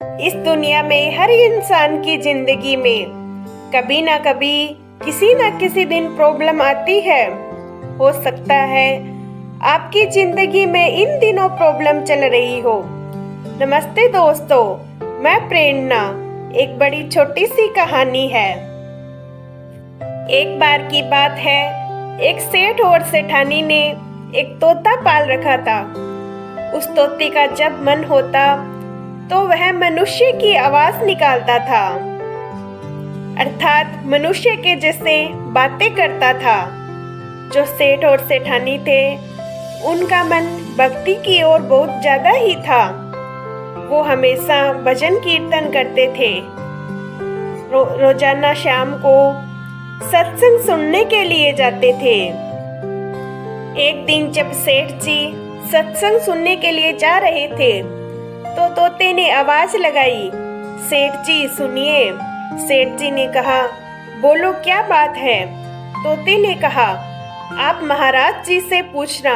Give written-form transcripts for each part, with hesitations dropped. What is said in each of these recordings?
इस दुनिया में हर इंसान की जिंदगी में कभी ना कभी किसी ना किसी दिन प्रॉब्लम आती है। हो सकता है आपकी जिंदगी में इन दिनों प्रॉब्लम चल रही हो। नमस्ते दोस्तों, मैं प्रेरणा। एक बड़ी छोटी सी कहानी है। एक बार की बात है, एक सेठ और सेठानी ने एक तोता पाल रखा था। उस तोते का जब मन होता तो वह मनुष्य की आवाज निकालता था, अर्थात मनुष्य के जैसे बातें करता था। जो सेठ और सेठानी थे, उनका मन भक्ति की ओर बहुत ज्यादा ही था। वो हमेशा भजन कीर्तन करते थे। रोजाना शाम को सत्संग सुनने के लिए जाते थे। एक दिन जब सेठ जी सत्संग सुनने के लिए जा रहे थे तो तोते ने आवाज लगाई, सेठ जी सुनिए। सेठ जी ने कहा, बोलो क्या बात है। तोते ने कहा, आप महाराज जी से पूछना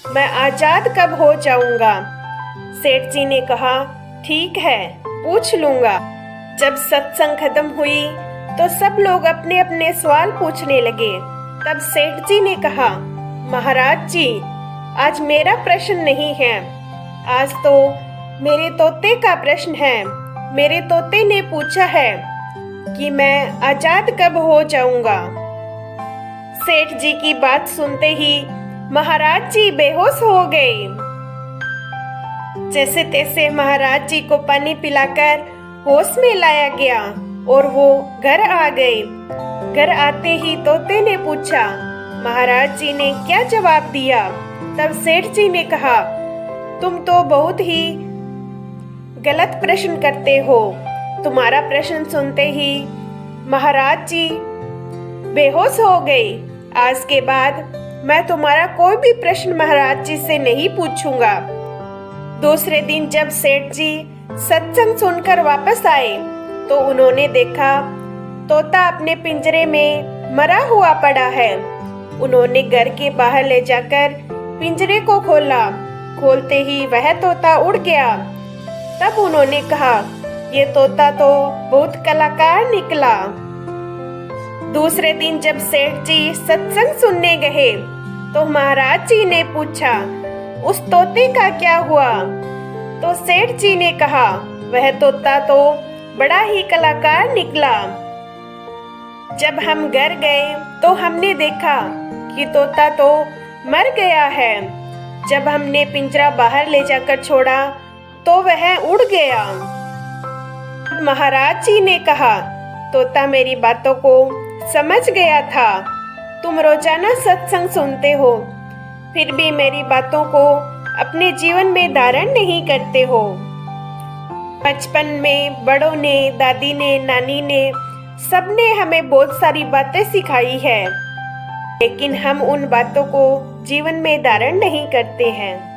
मैं आजाद कब हो जाऊंगा। सेठ जी ने कहा, ठीक है पूछ लूंगा। जब सत्संग खत्म हुई तो सब लोग अपने अपने सवाल पूछने लगे। तब सेठ जी ने कहा, महाराज जी आज मेरा प्रश्न नहीं है, आज तो मेरे तोते का प्रश्न है। मेरे तोते ने पूछा है कि मैं आजाद कब हो जाऊंगा। सेठ जी की बात सुनते ही महाराज जी बेहोश हो गए। जैसे तैसे महाराज जी को पानी पिलाकर होश में लाया गया और वो घर आ गए। घर आते ही तोते ने पूछा, महाराज जी ने क्या जवाब दिया। तब सेठ जी ने कहा, तुम तो बहुत ही गलत प्रश्न करते हो। तुम्हारा प्रश्न सुनते ही महाराज जी बेहोश हो गए। आज के बाद मैं तुम्हारा कोई भी प्रश्न महाराज जी से नहीं पूछूंगा। दूसरे दिन जब सेठ जी सत्संग सुनकर वापस आए तो उन्होंने देखा तोता अपने पिंजरे में मरा हुआ पड़ा है। उन्होंने घर के बाहर ले जाकर पिंजरे को खोला। खोलते ही वह तोता उड़ गया। तब उन्होंने कहा, ये तोता तो बहुत कलाकार निकला। दूसरे दिन जब सेठ जी सत्संग सुनने गए तो महाराज जी ने पूछा, उस तोते का क्या हुआ। तो सेठ जी ने कहा, वह तोता तो बड़ा ही कलाकार निकला। जब हम घर गए तो हमने देखा कि तोता तो मर गया है। जब हमने पिंजरा बाहर ले जाकर छोड़ा तो वह उड़ गया। महाराज जी ने कहा, तोता मेरी बातों को समझ गया था। तुम रोजाना सत्संग सुनते हो, फिर भी मेरी बातों को अपने जीवन में धारण नहीं करते हो। बचपन में बड़ों ने, दादी ने, नानी ने, सबने हमें बहुत सारी बातें सिखाई है, लेकिन हम उन बातों को जीवन में धारण नहीं करते हैं।